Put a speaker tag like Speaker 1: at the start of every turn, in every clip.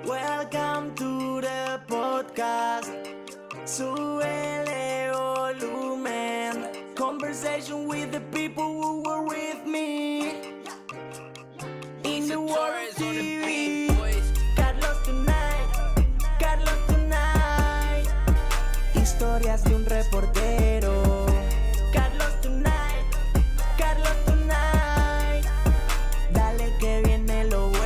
Speaker 1: Welcome to the podcast. Súbele volumen. Conversation with the people who were with me. In the world of TV. Carlos tonight. Carlos tonight. Historias de un reportero. Carlos tonight. Carlos tonight. Dale que viene lo bueno.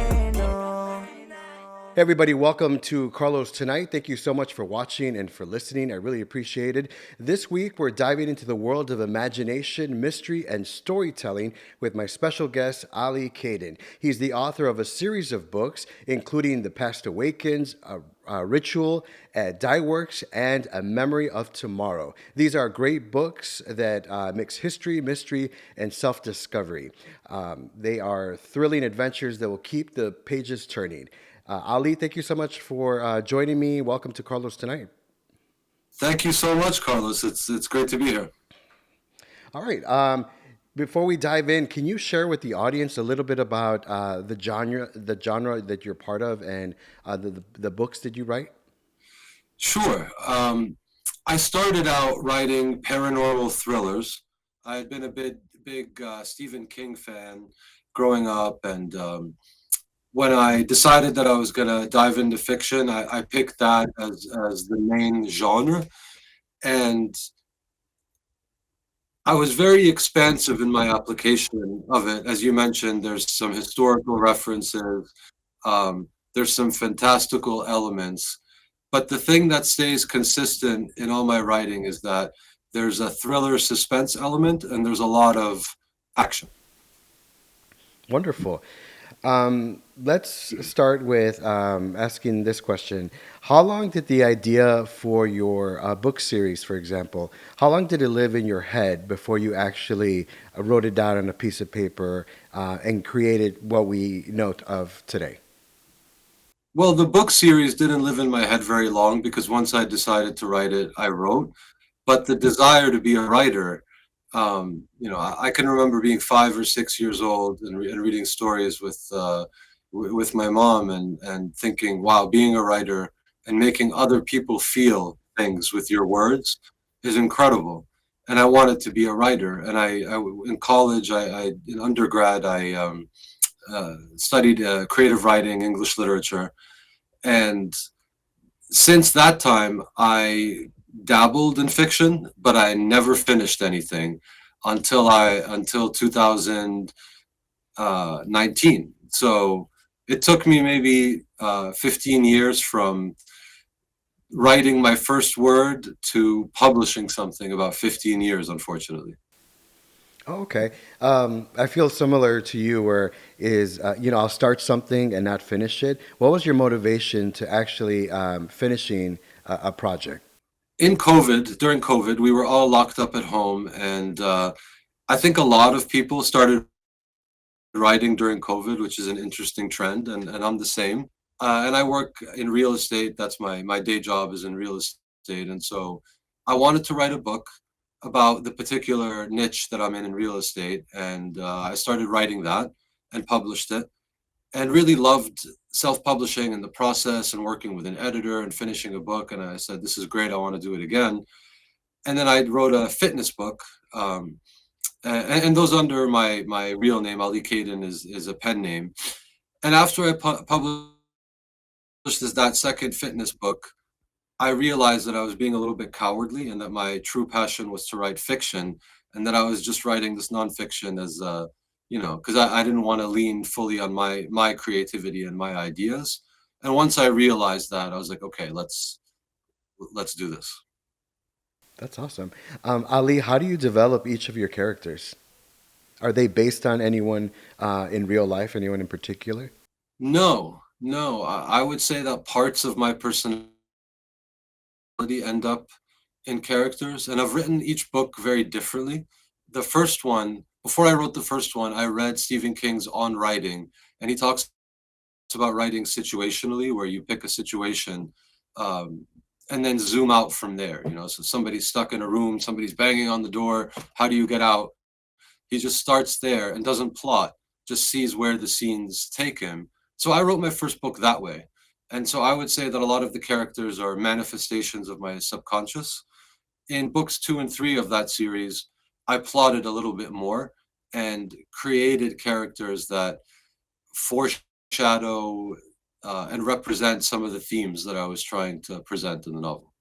Speaker 2: Hey everybody, welcome to Carlos Tonight. Thank you so much for watching and for listening. I really appreciate it. This week, we're diving into the world of imagination, mystery, and storytelling with my special guest, Ali Kaden. He's the author of a series of books, including The Past Awakens, Ritual, Dyeworks, and A Memory of Tomorrow. These are great books that mix history, mystery, and self-discovery. They are thrilling adventures that will keep the pages turning. Ali, thank you so much for joining me. Welcome to Carlos Tonight.
Speaker 3: Thank you so much, Carlos. It's great to be here.
Speaker 2: All right. Before we dive in, can you share with the audience a little bit about the genre that you're part of, and the books that you write?
Speaker 3: Sure. I started out writing paranormal thrillers. I had been a big Stephen King fan growing up, and when I decided that I was going to dive into fiction, I picked that as the main genre. And I was very expansive in my application of it. As you mentioned, there's some historical references, there's some fantastical elements. But the thing that stays consistent in all my writing is that there's a thriller suspense element and there's a lot of action.
Speaker 2: Wonderful. Let's start with asking this question. How long did the idea for your book series, for example, how long did it live in your head before you actually wrote it down on a piece of paper and created what we note of today?
Speaker 3: Well, the book series didn't live in my head very long because once I decided to write it, I wrote. But the desire to be a writer, I can remember being 5 or 6 years old and reading stories with my mom and thinking, wow, being a writer and making other people feel things with your words is incredible. And I wanted to be a writer. And in college, in undergrad, I studied creative writing, English literature. And since that time, I dabbled in fiction, but I never finished anything until 2019. So it took me maybe 15 years from writing my first word to publishing something, about 15 years, unfortunately.
Speaker 2: Oh, okay. I feel similar to you, where I'll start something and not finish it. What was your motivation to actually finishing a project?
Speaker 3: During COVID, we were all locked up at home, and I think a lot of people started writing during COVID, which is an interesting trend, and I'm the same. And I work in real estate. That's my day job is in real estate, and so I wanted to write a book about the particular niche that I'm in real estate, and I started writing that and published it, and really loved self-publishing and the process and working with an editor and finishing a book. And I said, this is great, I want to do it again. And then I wrote a fitness book, and those under my real name. Ali Kaden is a pen name. And after I published that second fitness book, I realized that I was being a little bit cowardly and that my true passion was to write fiction, and that I was just writing this nonfiction as because I didn't want to lean fully on my creativity and my ideas. And once I realized that, I was like, okay, let's do this.
Speaker 2: That's awesome. Ali, how do you develop each of your characters? Are they based on anyone in real life, anyone in particular?
Speaker 3: No. I would say that parts of my personality end up in characters, and I've written each book very differently. The first one, before I wrote the first one, I read Stephen King's On Writing, and he talks about writing situationally, where you pick a situation and then zoom out from there. So somebody's stuck in a room, somebody's banging on the door, how do you get out? He just starts there and doesn't plot, just sees where the scenes take him. So I wrote my first book that way. And so I would say that a lot of the characters are manifestations of my subconscious. In books 2 and 3 of that series, I plotted a little bit more and created characters that foreshadow and represent some of the themes that I was trying to present in the novel.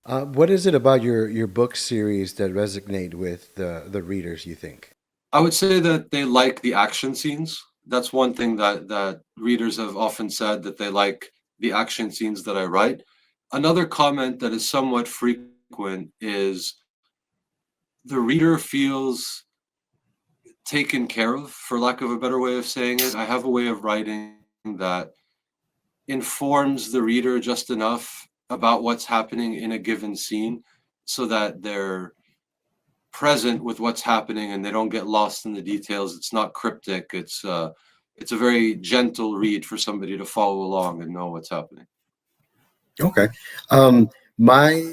Speaker 2: What is it about your book series that resonate with the readers, you think?
Speaker 3: I would say that they like the action scenes. That's one thing that readers have often said, that they like the action scenes that I write. Another comment that is somewhat frequent is the reader feels taken care of, for lack of a better way of saying it. I have a way of writing that informs the reader just enough about what's happening in a given scene so that they're present with what's happening and they don't get lost in the details. It's not cryptic. It's a very gentle read for somebody to follow along and know what's happening.
Speaker 2: Okay. Um, my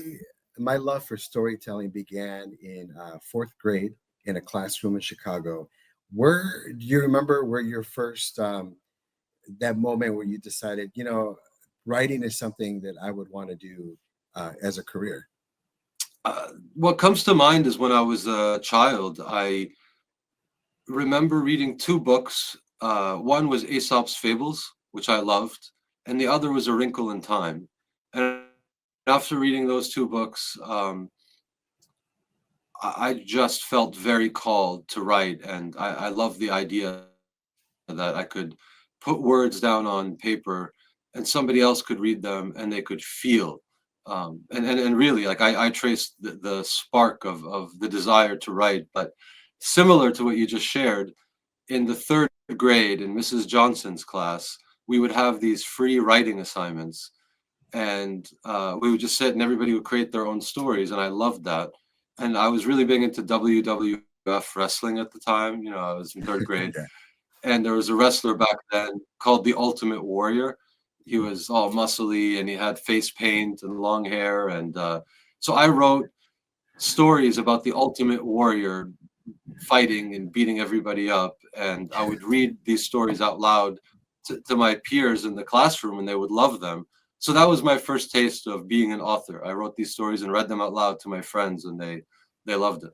Speaker 2: my love for storytelling began in fourth grade in a classroom in Chicago. Where do you remember where your first that moment where you decided, writing is something that I would want to do as a career?
Speaker 3: What comes to mind is when I was a child, I remember reading two books. One was Aesop's Fables, which I loved, and the other was A Wrinkle in Time. And after reading those two books, I just felt very called to write, and I love the idea that I could put words down on paper and somebody else could read them and they could feel. And really, like I traced the spark of the desire to write, but similar to what you just shared, in the third grade in Mrs. Johnson's class, we would have these free writing assignments, and we would just sit and everybody would create their own stories, and I loved that. And I was really big into WWF wrestling at the time. I was in third grade,
Speaker 2: Yeah.
Speaker 3: and there was a wrestler back then called the Ultimate Warrior. He was all muscly and he had face paint and long hair, and so I wrote stories about the Ultimate Warrior fighting and beating everybody up, and I would read these stories out loud to my peers in the classroom, and they would love them. So that was my first taste of being an author. I wrote these stories and read them out loud to my friends, and they loved it.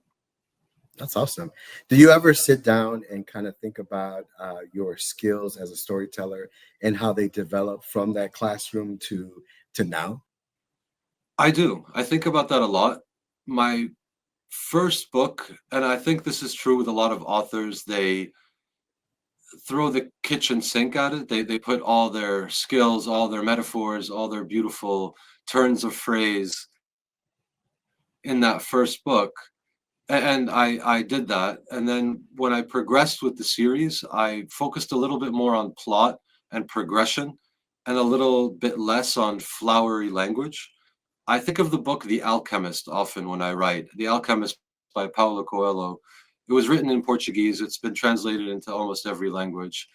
Speaker 2: That's awesome. Do you ever sit down and kind of think about your skills as a storyteller and how they develop from that classroom to now?
Speaker 3: I do. I think about that a lot. My first book, and I think this is true with a lot of authors, they throw the kitchen sink at it. They put all their skills, all their metaphors, all their beautiful turns of phrase in that first book. And I did that. And then when I progressed with the series, I focused a little bit more on plot and progression and a little bit less on flowery language. I think of the book The Alchemist often when I write. The Alchemist by Paulo Coelho. It was written in Portuguese. It's been translated into almost every language.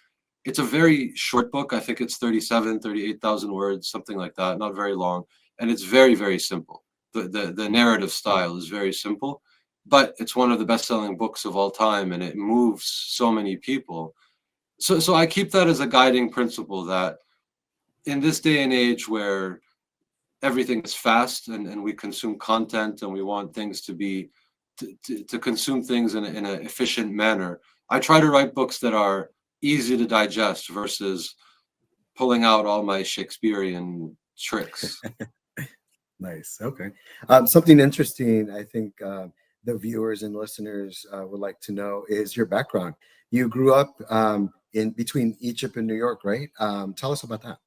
Speaker 3: It's a very short book. I think it's 38,000 words, something like that, not very long. And it's very, very simple. The narrative style is very simple, but it's one of the best-selling books of all time, and it moves so many people. So I keep that as a guiding principle, that in this day and age where everything is fast and we consume content and we want things to be to consume things in an efficient manner, I try to write books that are easy to digest versus pulling out all my Shakespearean tricks.
Speaker 2: Nice. Okay. Something interesting, I think the viewers and listeners would like to know is your background. You grew up in between Egypt and New York, right? Tell us about that.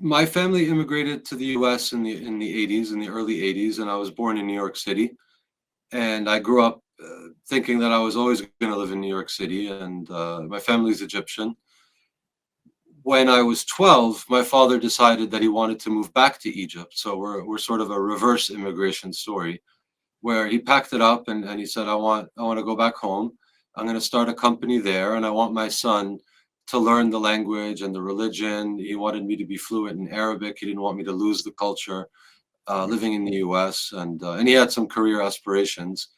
Speaker 3: My family immigrated to the US in the 80s, in the early 80s, and I was born in New York City. And I grew up thinking that I was always going to live in New York City, and my family's Egyptian. When I was 12, my father decided that he wanted to move back to Egypt. So we're sort of a reverse immigration story, where he packed it up and he said, I want to go back home. I'm going to start a company there, and I want my son to learn the language and the religion. He wanted me to be fluent in Arabic. He didn't want me to lose the culture living in the US, and he had some career aspirations.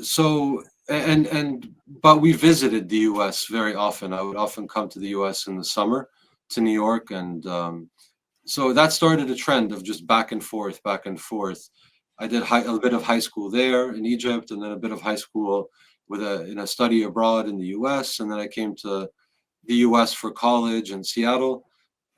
Speaker 3: So and but we visited the U.S. very often. I would often come to the U.S. in the summer to New York, and so that started a trend of just back and forth, back and forth. I did a bit of high school there in Egypt, and then a bit of high school with a study abroad in the U.S., and then I came to the U.S. for college in Seattle,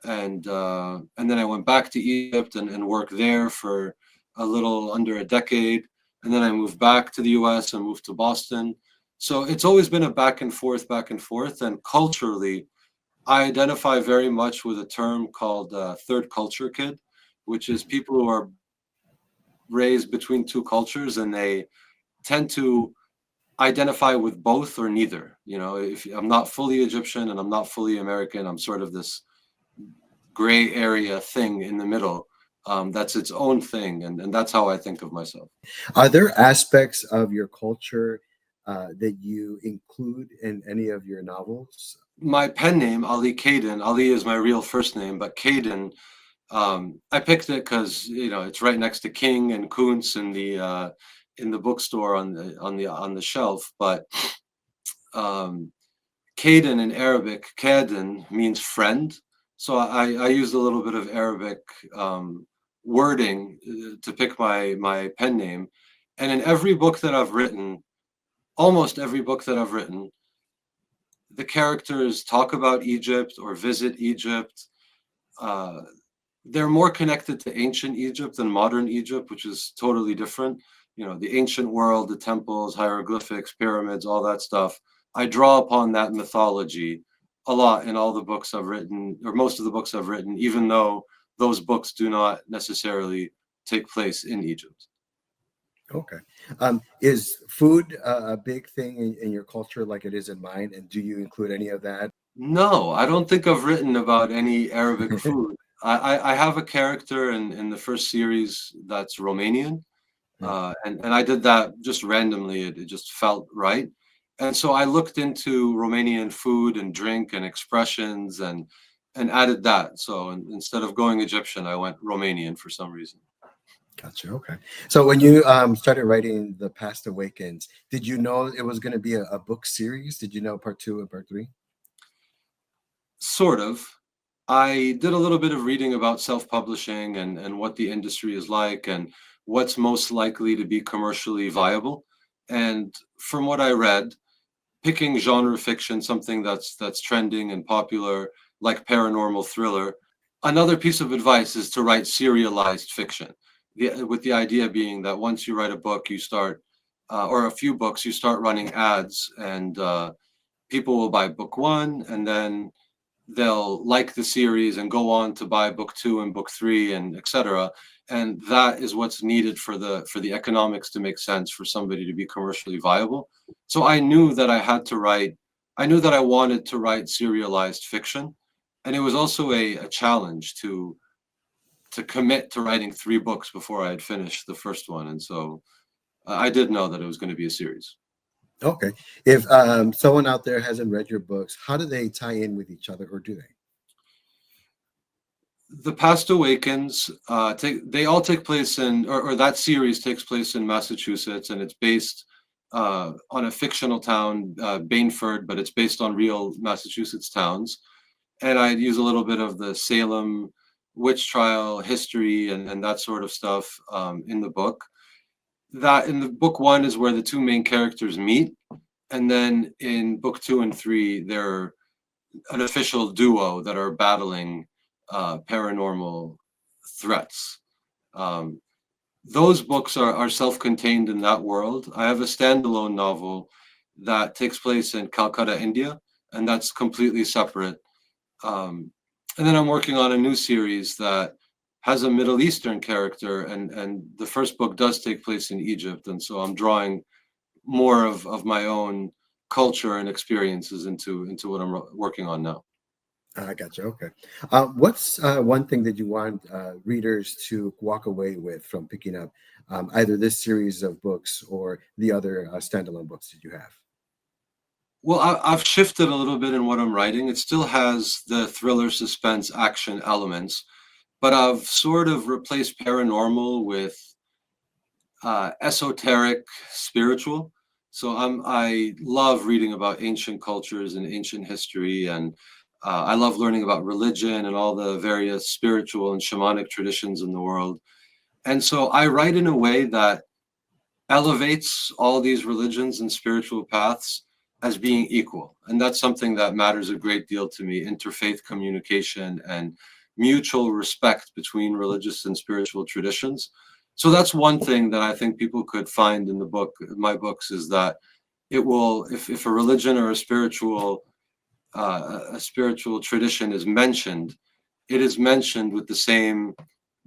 Speaker 3: and then I went back to Egypt and worked there for a little under a decade, and then I moved back to the U.S. and moved to Boston. So it's always been a back and forth, and culturally, I identify very much with a term called third culture kid, which is people who are raised between two cultures and they tend to identify with both or neither. You know, if I'm not fully Egyptian and I'm not fully American, I'm sort of this gray area thing in the middle. That's its own thing, and that's how I think of myself.
Speaker 2: Are there aspects of your culture that you include in any of your novels?
Speaker 3: My pen name, Ali Kaden, Ali is my real first name, but Kaden, I picked it because it's right next to King and Kuntz in the bookstore on the shelf. But Kaden in Arabic, Kaden means friend. So I used a little bit of Arabic wording to pick my pen name. And in every book that I've written, almost every book that I've written, the characters talk about Egypt or visit Egypt. They're more connected to ancient Egypt than modern Egypt, which is totally different. You know, the ancient world, the temples, hieroglyphics, pyramids, all that stuff. I draw upon that mythology a lot in all the books I've written, or most of the books I've written, even though those books do not necessarily take place in Egypt.
Speaker 2: Okay. Is food a big thing in your culture like it is in mine? And do you include any of that?
Speaker 3: No, I don't think I've written about any Arabic food. I have a character in the first series that's Romanian, and I did that just randomly. It just felt right. And so I looked into Romanian food and drink and expressions and added that. So instead of going Egyptian, I went Romanian for some reason.
Speaker 2: Gotcha. Okay. So when you started writing the Past Awakens, did you know it was going to be a book series? Did you know part 2 and part 3?
Speaker 3: Sort of. I did a little bit of reading about self-publishing and what the industry is like and what's most likely to be commercially viable. And from what I read, picking genre fiction, something that's trending and popular, like paranormal thriller. Another piece of advice is to write serialized fiction, with the idea being that once you write a book, you start, or a few books, you start running ads, and people will buy book 1, and then they'll like the series and go on to buy book 2 and book 3 and etc. And that is what's needed for the economics to make sense for somebody to be commercially viable. So I knew that I knew that I wanted to write serialized fiction, and it was also a challenge to commit to writing 3 books before I had finished the first one. And so I did know that it was going to be a series.
Speaker 2: Okay. If someone out there hasn't read your books, how do they tie in with each other, or do they?
Speaker 3: The Past Awakens, they all take place or that series takes place in Massachusetts, and it's based on a fictional town, Bainford, but it's based on real Massachusetts towns. And I use a little bit of the Salem witch trial history and that sort of stuff in the book. That in the book 1 is where the 2 main characters meet, and then in book 2 and 3 they're an official duo that are battling paranormal threats. Those books are self-contained in that world. I have a standalone novel that takes place in Calcutta, India, and that's completely separate. And then I'm working on a new series that has a Middle Eastern character, and the first book does take place in Egypt, and so I'm drawing more of my own culture and experiences into what I'm working on now.
Speaker 2: I gotcha. Okay. What's one thing that you want readers to walk away with from picking up either this series of books or the other standalone books that you have?
Speaker 3: Well, I've shifted a little bit in what I'm writing. It still has the thriller, suspense, action elements, but I've sort of replaced paranormal with esoteric spiritual. So I love reading about ancient cultures and ancient history, and I love learning about religion and all the various spiritual and shamanic traditions in the world. And so I write in a way that elevates all these religions and spiritual paths as being equal. And that's something that matters a great deal to me: interfaith communication and mutual respect between religious and spiritual traditions. So that's one thing that I think people could find in the book, my books, is that it will, if a religion or a spiritual tradition is mentioned, it is mentioned with the same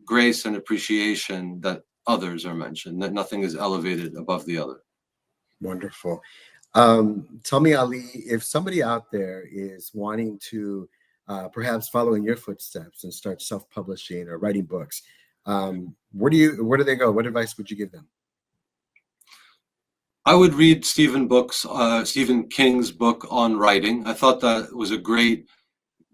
Speaker 3: grace and appreciation that others are mentioned, that nothing is elevated above the other.
Speaker 2: Wonderful. Tell me, Ali, if somebody out there is wanting to perhaps follow in your footsteps and start self-publishing or writing books, where do they go? What advice would you give them?
Speaker 3: I would read Stephen King's book on writing. I thought that was a great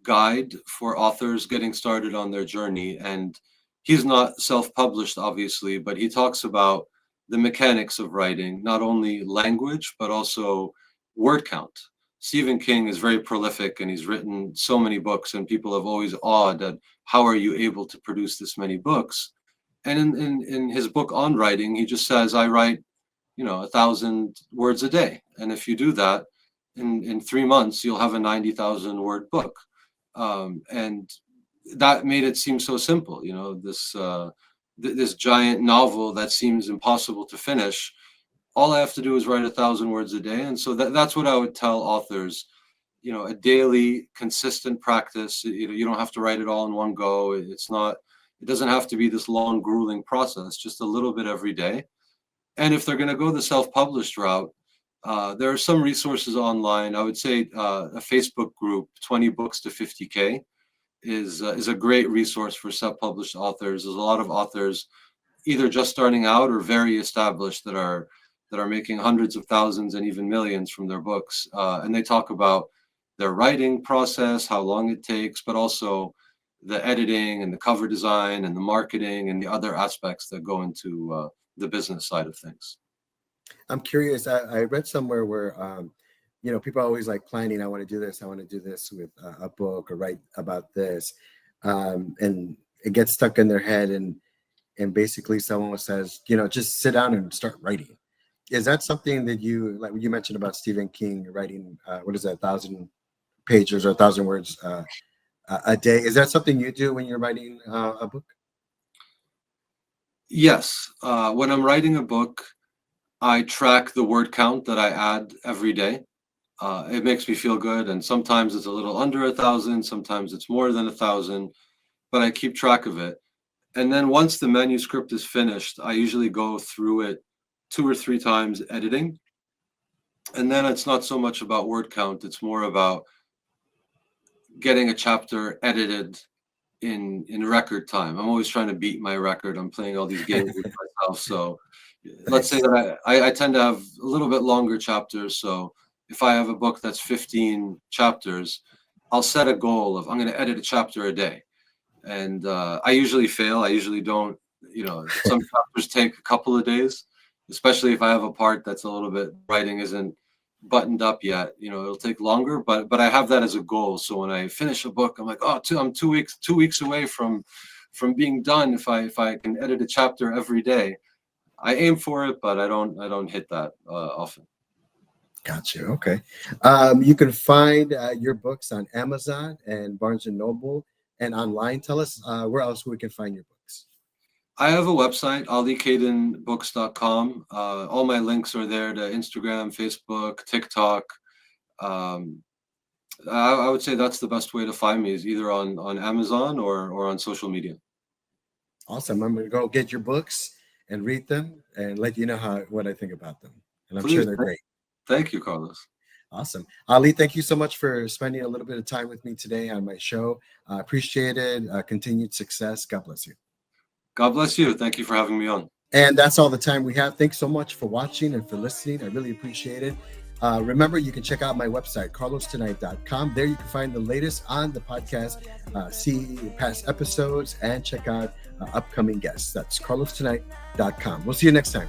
Speaker 3: guide for authors getting started on their journey. And he's not self-published, obviously, but he talks about the mechanics of writing, not only language, but also word count. Stephen King is very prolific, and he's written so many books, and people have always awed at how are you able to produce this many books? And in his book on writing, he just says, I write 1,000 words a day. And if you do that in 3 months, you'll have a 90,000 word book. And that made it seem so simple, this giant novel that seems impossible to finish. All I have to do is write 1,000 words a day. And so that's what I would tell authors, a daily consistent practice. You don't have to write it all in one go. It doesn't have to be this long, grueling process, just a little bit every day. And if they're going to go the self-published route, there are some resources online. I would say a Facebook group, 20 Books to 50K, is a great resource for self-published authors. There's a lot of authors either just starting out or very established that are making hundreds of thousands and even millions from their books. And they talk about their writing process, how long it takes, but also the editing and the cover design and the marketing and the other aspects that go into the business side of things.
Speaker 2: I'm curious. I read somewhere where, people are always like planning. I want to do this. I want to do this with a book or write about this. And it gets stuck in their head. And basically someone says, just sit down and start writing. Is that something that like you mentioned about Stephen King writing, 1,000 pages or 1,000 words a day? Is that something you do when you're writing a book?
Speaker 3: Yes. When I'm writing a book, I track the word count that I add every day. It makes me feel good. And sometimes it's a little under 1,000, sometimes it's more than 1,000, but I keep track of it. And then once the manuscript is finished, I usually go through it 2 or 3 times editing. And then it's not so much about word count. It's more about getting a chapter edited in record time. I'm always trying to beat my record. I'm playing all these games with myself. So let's say that I tend to have a little bit longer chapters. So if I have a book that's 15 chapters, I'll set a goal of I'm going to edit a chapter a day. And I usually fail. I usually don't, some chapters take a couple of days, especially if I have a part that's a little bit, writing isn't buttoned up yet, it'll take longer, but I have that as a goal. So when I finish a book, I'm like, I'm 2 weeks away from being done. If I can edit a chapter every day, I aim for it, but I don't hit that often.
Speaker 2: Gotcha. Okay. You can find your books on Amazon and Barnes and Noble and online. Tell us where else we can find your books.
Speaker 3: I have a website, alikadenbooks.com. All my links are there to Instagram, Facebook, TikTok. I would say that's the best way to find me, is either on Amazon or on social media.
Speaker 2: Awesome. I'm going to go get your books and read them and let you know what I think about them. And I'm
Speaker 3: Please,
Speaker 2: sure they're great.
Speaker 3: Thank you, Carlos.
Speaker 2: Awesome. Ali, thank you so much for spending a little bit of time with me today on my show. I appreciate it. Continued success. God bless you.
Speaker 3: God bless you. Thank you for having me on.
Speaker 2: And that's all the time we have. Thanks so much for watching and for listening. I really appreciate it. Remember, you can check out my website, carlostonight.com. There you can find the latest on the podcast, see past episodes, and check out upcoming guests. That's carlostonight.com. We'll see you next time.